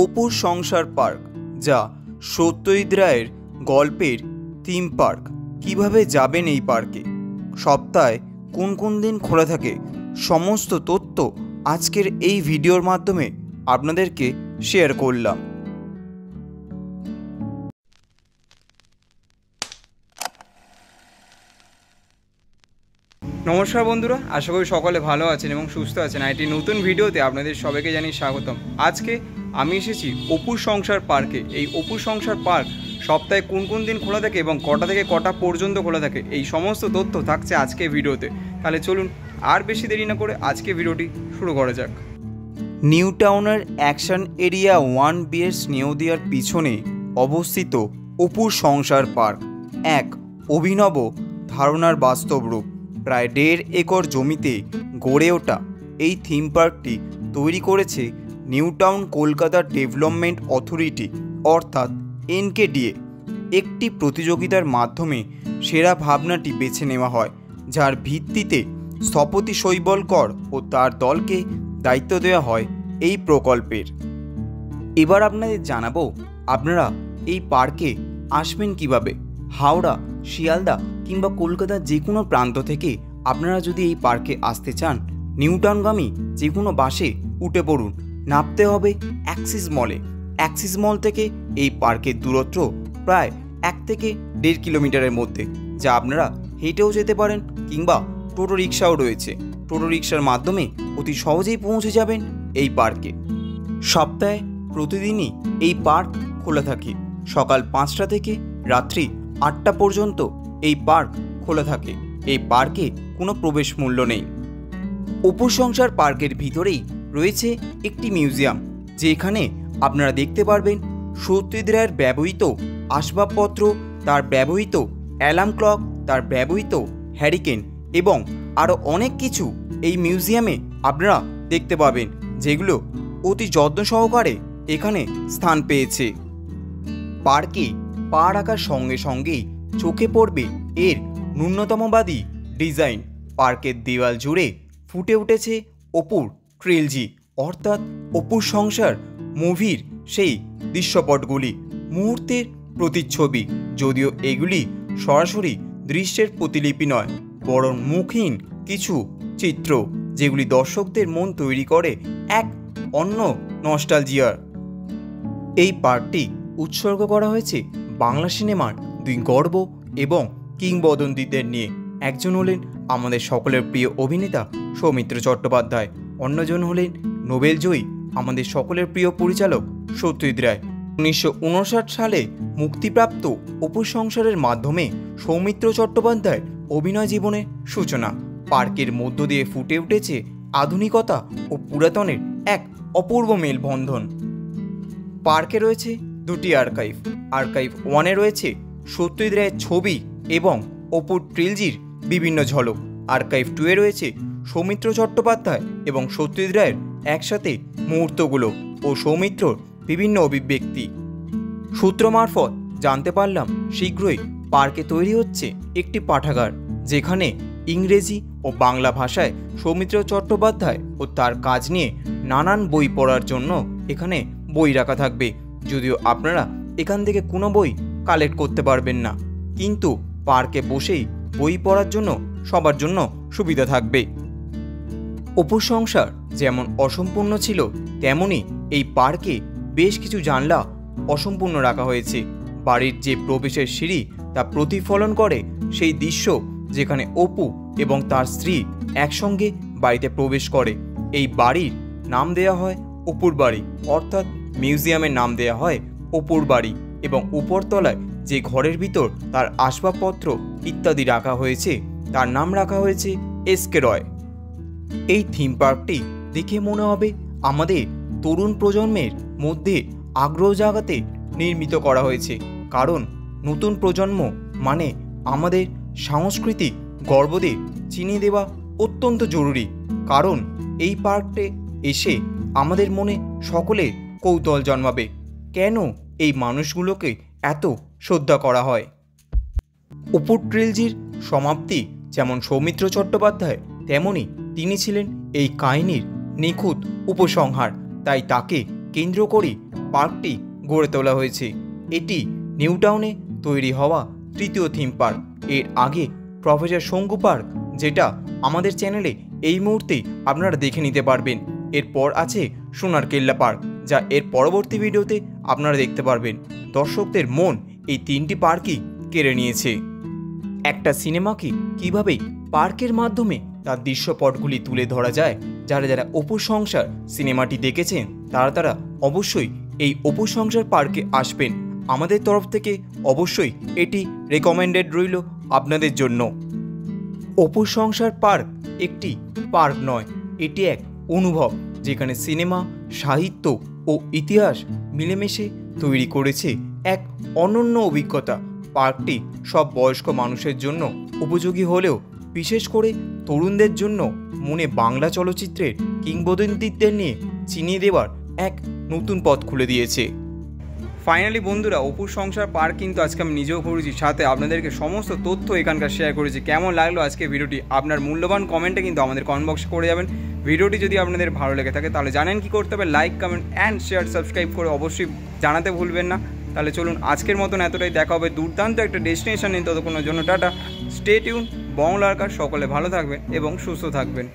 অপুর সংসার পার্ক, যা সত্যজিৎ রায়ের গল্পের থিম পার্ক। কিভাবে যাবেন এই পার্কে, সপ্তাহে কোন কোন দিন খোলা থাকে, সমস্ত তথ্য আজকের এই ভিডিওর মাধ্যমে আপনাদেরকে শেয়ার করলাম। নমস্কার বন্ধুরা, আশা করি সকলে ভালো আছেন এবং সুস্থ আছেন। একটি নতুন ভিডিওতে আপনাদের সবাইকে জানিয়ে স্বাগতম। আজকে আমি এসেছি অপুর সংসার পার্কে। এই অপুর সংসার পার্ক সপ্তাহে কোন কোন দিন খোলা থাকে এবং কটা থেকে কটা পর্যন্ত খোলা থাকে, এই সমস্ত তথ্য থাকছে আজকে ভিডিওতে। তাহলে চলুন আর বেশি দেরি না করে আজকে ভিডিওটি শুরু করা যাক। নিউ টাউনের অ্যাকশন এরিয়া 1B স্নেহদিয়ার পিছনে অবস্থিত অপুর সংসার পার্ক এক অভিনব ধারণার বাস্তব রূপ। প্রায় 1.5 একর জমিতে গড়ে ওঠা এই থিম পার্কটি তৈরি করেছে new town Kolkata development authority অর্থাৎ NKDA। একটি প্রতিযোগিতার মাধ্যমে সেরা ভাবনাটি বেছে নেওয়া হয়, যার ভিত্তিতে স্থপতি শৈবলকর ও তার দলকে দায়িত্ব দেওয়া হয় এই প্রকল্পের। এবার আপনাদের জানাবো আপনারা এই পার্কে আসবেন কিভাবে। হাওড়া, শিয়ালদা কিংবা কলকাতার যে কোনো প্রান্ত থেকে আপনারা যদি এই পার্কে আসতে চান, নিউ টাউনগামী যে কোনো বাসে উঠে পড়ুন। নামতে হবে অ্যাক্সিস মলে। অ্যাক্সিস মল থেকে এই পার্কের দূরত্ব প্রায় 1 থেকে 1.5 কিলোমিটারের মধ্যে, যা আপনারা হেঁটেও যেতে পারেন কিংবা টোটো রিক্সাও রয়েছে। টোটো রিক্সার মাধ্যমে অতি সহজেই পৌঁছে যাবেন এই পার্কে। সপ্তাহে প্রতিদিনই এই পার্ক খোলা থাকে। সকাল 5টা থেকে রাত্রি 8টা পর্যন্ত এই পার্ক খোলা থাকে। এই পার্কে কোনো প্রবেশ মূল্য নেই। অপুর সংসার পার্কের ভিতরেই রয়েছে একটি মিউজিয়াম, যেখানে আপনারা দেখতে পারবেন সত্যজিৎ রায়ের ব্যবহৃত আসবাবপত্র, তার ব্যবহৃত অ্যালার্ম ক্লক, তার ব্যবহৃত হ্যারিকেন এবং আরও অনেক কিছু এই মিউজিয়ামে আপনারা দেখতে পাবেন, যেগুলো অতি যত্ন সহকারে এখানে স্থান পেয়েছে। পার্কে পা রাখার সঙ্গে সঙ্গেই চোখে পড়বে এর ন্যূনতমবাদী ডিজাইন। পার্কের দেওয়াল জুড়ে ফুটে উঠেছে অপুর ট্রিলজি অর্থাৎ অপুর সংসার মুভির সেই দৃশ্যপটগুলি, মুহূর্তের প্রতিচ্ছবি। যদিও এগুলি সরাসরি দৃশ্যের প্রতিলিপি নয়, বরং মুখহীন কিছু চিত্র, যেগুলি দর্শকদের মন তৈরি করে এক অন্য নস্টালজিয়ার। এই পার্কটি উৎসর্গ করা হয়েছে বাংলা সিনেমার 2 গর্ব এবং কিংবদন্তিদের নিয়ে। একজন হলেন আমাদের সকলের প্রিয় অভিনেতা সৌমিত্র চট্টোপাধ্যায়, অন্যজন হলেন নোবেলজয়ী আমাদের সকলের প্রিয় পরিচালক সত্যজিৎ রায়। 1959 সালে মুক্তিপ্রাপ্ত অপুর সংসারের মাধ্যমে সৌমিত্র চট্টোপাধ্যায়ের অভিনয় জীবনের সূচনা। পার্কের মধ্য দিয়ে ফুটে উঠেছে আধুনিকতা ও পুরাতনের এক অপূর্ব মেলবন্ধন। পার্কে রয়েছে 2টি আর্কাইভ। আর্কাইভ 1-এ রয়েছে সত্যজিৎ রায়ের ছবি এবং অপুর ট্রিলজির বিভিন্ন ঝলক। আর্কাইভ 2-এ রয়েছে সৌমিত্র চট্টোপাধ্যায় এবং সত্যজিৎ রায়ের একসাথে মুহূর্তগুলো ও সৌমিত্রর বিভিন্ন অভিব্যক্তি। সূত্র মারফত জানতে পারলাম শীঘ্রই পার্কে তৈরি হচ্ছে একটি পাঠাগার, যেখানে ইংরেজি ও বাংলা ভাষায় সৌমিত্র চট্টোপাধ্যায় ও তার কাজ নিয়ে নানান বই পড়ার জন্য এখানে বই রাখা থাকবে। যদিও আপনারা এখান থেকে কোনো বই কালেক্ট করতে পারবেন না, কিন্তু পার্কে বসেই বই পড়ার জন্য সবার জন্য সুবিধা থাকবে। অপুর সংসার যেমন অসম্পূর্ণ ছিল, তেমনি এই পার্কে বেশ কিছু জানলা অসম্পূর্ণ রাখা হয়েছে। বাড়ির যে প্রবেশের সিঁড়ি তা প্রতিফলন করে সেই দৃশ্য, যেখানে অপু এবং তার স্ত্রী একসঙ্গে বাড়িতে প্রবেশ করে। এই বাড়ির নাম দেয়া হয় অপুর বাড়ি, অর্থাৎ মিউজিয়ামের নাম দেয়া হয় অপুর বাড়ি, এবং উপরতলায় যে ঘরের ভিতর তার আসবাবপত্র ইত্যাদি রাখা হয়েছে তার নাম রাখা হয়েছে SK রয়। এই থিম পার্কটি দেখে মনে হবে আমাদের তরুণ প্রজন্মের মধ্যে আগ্রহ জাগাতে নির্মিত করা হয়েছে, কারণ নতুন প্রজন্ম মানে আমাদের সাংস্কৃতিক গর্বদের চিনিয়ে দেওয়া অত্যন্ত জরুরি। কারণ এই পার্কটে এসে আমাদের মনে সকলের কৌতূহল জন্মাবে, কেন এই মানুষগুলোকে এত শ্রদ্ধা করা হয়। অপুর ট্রিলজির সমাপ্তি যেমন সৌমিত্র চট্টোপাধ্যায়, তেমনি তিনি ছিলেন এই কাহিনীর নিখুঁত উপসংহার। তাই তাকে কেন্দ্র করে পার্কটি গড়ে তোলা হয়েছে। এটি নিউ টাউনে তৈরি হওয়া তৃতীয় থিম পার্ক। এর আগে প্রফেসর শঙ্কু পার্ক, যেটা আমাদের চ্যানেলে এই মুহূর্তে আপনারা দেখে নিতে পারবেন। এরপর আছে সোনার কেল্লা পার্ক, যা এর পরবর্তী ভিডিওতে আপনারা দেখতে পারবেন। দর্শকদের মন এই তিনটি পার্কই কেড়ে নিয়েছে। একটা সিনেমাকে কিভাবে পার্কের মাধ্যমে তার দৃশ্যপটগুলি তুলে ধরা যায়, যারা যারা অপুর সংসার সিনেমাটি দেখেছেন তারা অবশ্যই এই অপুর সংসার পার্কে আসবেন। আমাদের তরফ থেকে অবশ্যই এটি রেকমেন্ডেড রইল আপনাদের জন্য। অপুর সংসার পার্ক একটি পার্ক নয়, এটি এক অনুভব, যেখানে সিনেমা, সাহিত্য ও ইতিহাস মিলেমিশে তৈরি করেছে এক অনন্য অভিজ্ঞতা। পার্কটি সব বয়স্ক মানুষের জন্য উপযোগী হলেও বিশেষ করে তরুণদের জন্য মনে বাংলা চলচ্চিত্রের কিংবদন্তিত্বের নিয়ে চিনিয়ে দেওয়ার এক নতুন পথ খুলে দিয়েছে। ফাইনালি বন্ধুরা, অপুর সংসার পার্ক কিন্তু আজকে আমি নিজেও ঘুরেছি, সাথে আপনাদেরকে সমস্ত তথ্য এখানকার শেয়ার করেছি। কেমন লাগলো আজকে ভিডিওটি আপনার মূল্যবান কমেন্টে কিন্তু আমাদের কমেন্ট বক্সে করে যাবেন। ভিডিওটি যদি আপনাদের ভালো লেগে থাকে তাহলে জানেন কি করতে হবে, like, comment and share, subscribe করে অবশ্যই জানাতে ভুলবেন না। তাহলে চলুন আজকের মতন এতটাই, দেখা হবে দুর্দান্ত একটা ডেস্টিনেশন নিয়ে। ততক্ষণের জন্য টাটা, স্টে টিউন, বাংলার কাজ। সকলে ভালো থাকবেন এবং সুস্থ থাকবেন।